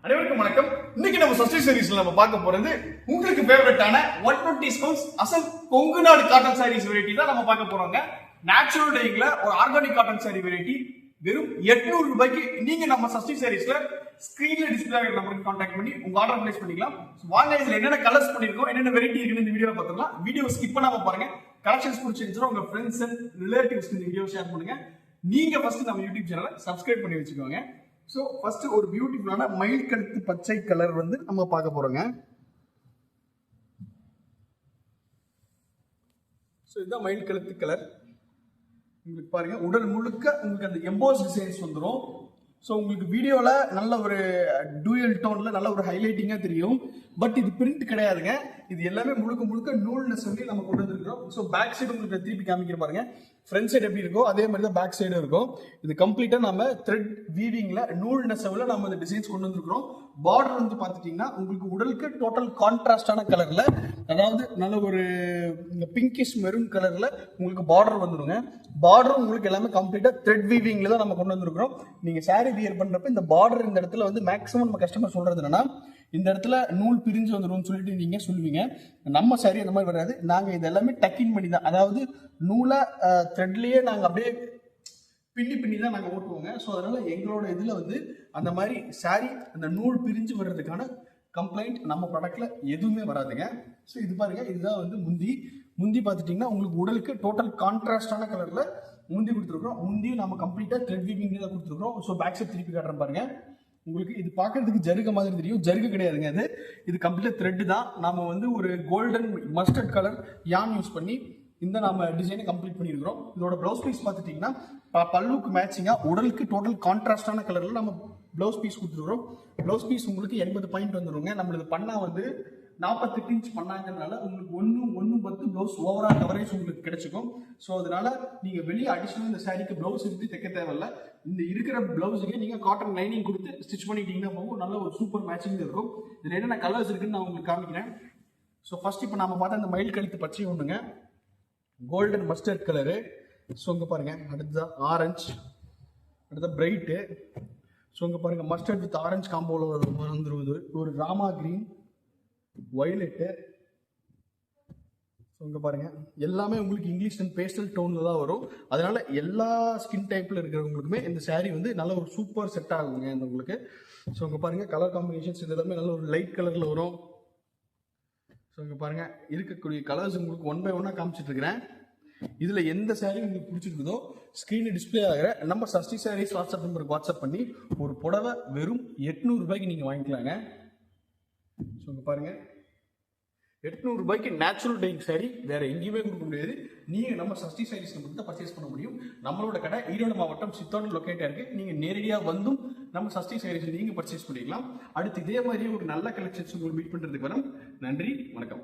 அனைவருக்கும் வணக்கம். இன்னைக்கு நம்ம சஸ்டி சீரிஸ்ல நம்ம பார்க்க போறது உங்களுக்கு ஃபேவரட்டான 120 ஸ்கூல்ஸ் அசல் கொங்கு நாடு காட்டன் சாரீஸ் வெரைட்டி தான் நம்ம பார்க்க போறோங்க. நேச்சுரல் டைங்ல ஒரு ஆர்கானிக் காட்டன் சாரி வெரைட்டி வெறும் 800 ரூபாய்க்கு நீங்க நம்ம சஸ்டி சாரீஸ்ல ஸ்கிரீன்ல டிஸ்ப்ளே ஆகிற நம்பருக்கு கான்டாக்ட் பண்ணி உங்க ஆர்டர் பிளேஸ் பண்ணிக்கலாம். வாங்க இதுல என்னென்ன கலர்ஸ் பண்ணிருக்கோம், என்னென்ன வெரைட்டி இருக்குன்னு இந்த வீடியோல பார்த்துக்கலாம். வீடியோ ஸ்கிப் பண்ணாம பாருங்க. கலெக்ஷன்ஸ் பிடிச்சிருந்துச்சுன்னா உங்க ஃப்ரெண்ட்ஸ் அண்ட் ரிலேட்டிவ்ஸ்க்கு இந்த வீடியோ ஷேர் பண்ணுங்க. நீங்க ஃபர்ஸ்ட் நம்ம யூடியூப் சேனலை சப்ஸ்கிரைப் பண்ணி வச்சுக்கோங்க. ஸோ ஃபர்ஸ்ட் ஒரு பியூட்டிஃபுல்லான மயில் கழுத்து பச்சை கலர் வந்து நம்ம பார்க்க போறோங்க. ஸோ இதுதான் மயில் கழுத்து கலர். உங்களுக்கு பாருங்க உடல் முழுக்க உங்களுக்கு அந்த எம்போஸ் டிசைன்ஸ் வந்துடும். ஸோ உங்களுக்கு வீடியோவில் நல்ல ஒரு டூயல் டோனில் நல்ல ஒரு ஹைலைட்டிங்காக தெரியும். பட் இது பிரிண்ட் கிடையாதுங்க. இது எல்லாமே முழுக்க முழுக்க நூல்னஸ் வந்து நம்ம கொண்டு வந்துருக்கிறோம். ஸோ பேக் சைடு உங்களுக்கு திருப்பி காமிக்கிற பாருங்க. ஃப்ரண்ட் சைடு எப்படி இருக்கோ அதே மாதிரி தான் பேக் சைடும் இருக்கும். இது கம்ப்ளீட்டாக நம்ம த்ரெட் வீவிங்ல நூல் நெசவில் நம்ம இந்த டிசைன்ஸ் கொண்டு வந்துருக்கிறோம். பார்டர் வந்து பார்த்துட்டீங்கன்னா உங்களுக்கு உடலுக்கு டோட்டல் கான்ட்ராஸ்டான கலர்ல, அதாவது நல்ல ஒரு பிங்கிஷ் மெரூன் கலர்ல உங்களுக்கு பார்டர் வந்துருங்க. பார்டரும் உங்களுக்கு எல்லாமே கம்ப்ளீட்டா த்ரெட் வீவிங்ல தான் நம்ம கொண்டு வந்துருக்கிறோம். நீங்க சாரி வியர் பண்றப்ப இந்த பார்டர் இந்த இடத்துல வந்து மேக்ஸிமம் நம்ம கஸ்டமர் சொல்றது என்னன்னா, இந்த இடத்துல நூல் பிரிஞ்சு வந்துடும் சொல்லிட்டு நீங்க சொல்லுவீங்க. நம்ம சாரி அந்த மாதிரி வராது. நாங்க இது எல்லாமே டக்கின் பண்ணி தான், அதாவது நூலை த்ரெட்லயே நாங்க அப்படியே பின்னி தான் நாங்கள் ஓட்டுவோங்க. ஸோ அதனால எங்களோட இதில் வந்து அந்த மாதிரி சாரி அந்த நூல் பிரிஞ்சு வர்றதுக்கான கம்ப்ளைண்ட் நம்ம ப்ராடக்ட்ல எதுவுமே வராதுங்க. ஸோ இது பாருங்க, இதுதான் வந்து முந்தி பார்த்துட்டிங்கன்னா உங்களுக்கு உடலுக்கு டோட்டல் கான்ட்ராஸ்டான கலர்ல முந்தி கொடுத்துருக்கோம். முந்தியும் நம்ம கம்ப்ளீட்டா த்ரெட் வீவிங் தான் கொடுத்துருக்கோம். ஸோ பேக் சைட் திருப்பி காட்டுறேன் பாருங்க. உங்களுக்கு இது பார்க்கறதுக்கு ஜருக மாதிரி தெரியும், ஜருகு கிடையாதுங்க. இது கம்ப்ளீட்டா த்ரெட் தான். நாம வந்து ஒரு கோல்டன் மஸ்டர்ட் கலர் யான் யூஸ் பண்ணி இந்த நம்ம டிசைனை கம்ப்ளீட் பண்ணியிருக்கிறோம். இதோட பிளவுஸ் பீஸ் பார்த்துட்டீங்கன்னா பல்லுக்கு மேட்சிங்கா உடலுக்கு டோட்டல் கான்ட்ராஸ்டான கலர்ல நம்ம பிளவுஸ் பீஸ் கொடுத்துருக்கிறோம். பிளவுஸ் பீஸ் உங்களுக்கு 80 பாயிண்ட் வந்துருங்க. நம்மளுக்கு பண்ணா வந்து 48 இன்ச் பண்ணாங்கனால உங்களுக்கு 1:10 பிளவுஸ் ஓவரால் கவரேஜ் உங்களுக்கு கிடைச்சிக்கும். ஸோ அதனால நீங்க வெளியே அடிஷனல் இந்த சாரிக்கு பிளவுஸ் எடுத்து தைக்க தேவையில்ல. இந்த இருக்கிற பிளவுஸுக்கு நீங்க காட்டன் லைனிங் கொடுத்து ஸ்டிச் பண்ணிட்டீங்கன்னா போகும், நல்ல ஒரு சூப்பர் மேட்சிங் இருக்கும். இதுல என்னென்ன கலர்ஸ் இருக்குன்னு நான் உங்களுக்கு காமிக்கிறேன். ஸோ ஃபர்ஸ்ட் இப்போ நம்ம பார்த்தா இந்த மயில் கழுத்து பச்சை ஒண்ணுங்க, கோல்டன் மஸ்டர்ட் கலரு. ஸோ இங்கே பாருங்க, அடுத்ததான் ஆரஞ்சு, அடுத்த பிரைட்டு. ஸோ இங்கே பாருங்க மஸ்டர்ட் வித் ஆரஞ்சு காம்போவில் வந்துருவது ஒரு ராமா கிரீன், வயலட்டு. ஸோ இங்கே பாருங்க எல்லாமே உங்களுக்கு இங்கிலீஷ் அண்ட் பேஸ்டல் டோனில் தான் வரும். அதனால எல்லா ஸ்கின் டைப்பில் இருக்கிறவங்களுக்குமே இந்த சாரீ வந்து நல்ல ஒரு சூப்பர் செட் ஆகுங்க இந்த உங்களுக்கு. ஸோ இங்கே பாருங்க கலர் காம்பினேஷன்ஸ் இது எல்லாமே நல்ல ஒரு லைட் கலரில் வரும். ஸோ இங்கே பாருங்க இருக்கக்கூடிய கலர்ஸ் உங்களுக்கு 1 by 1 காமிச்சிட்டு இருக்கிறேன். இதில் எந்த சாரீ உங்களுக்கு பிடிச்சிருக்குதோ ஸ்க்ரீனில் டிஸ்பிளே ஆகிற நம்ம சஸ்டி சாரீஸ் வாட்ஸ்அப் நம்பருக்கு வாட்ஸ்அப் பண்ணி ஒரு புடவை வெறும் 800 ரூபாய்க்கு நீங்கள் வாங்கிக்கலாங்க. ஸோ இங்கே பாருங்க 800 ரூபாய்க்கு நேச்சுரல் டைங் சாரி வேற எங்கேயுமே கொடுக்க முடியாது. நீங்கள் நம்ம சஸ்டி சாரீஸ் மட்டும் தான் பர்ச்சேஸ் பண்ண முடியும். நம்மளோட கடை ஈரோடு மாவட்டம் சித்தோடு லொக்கேட்டாக இருக்கு. நீங்கள் நேரடியாக வந்தும் நம்ம சஸ்டி சாரீஸ் நீங்கள் பர்ச்சேஸ் பண்ணிக்கலாம். அடுத்து இதே மாதிரி ஒரு நல்ல கலெக்ஷன்ஸ் உங்களுக்கு மீட் பண்ணுறதுக்கு வரும். நன்றி, வணக்கம்.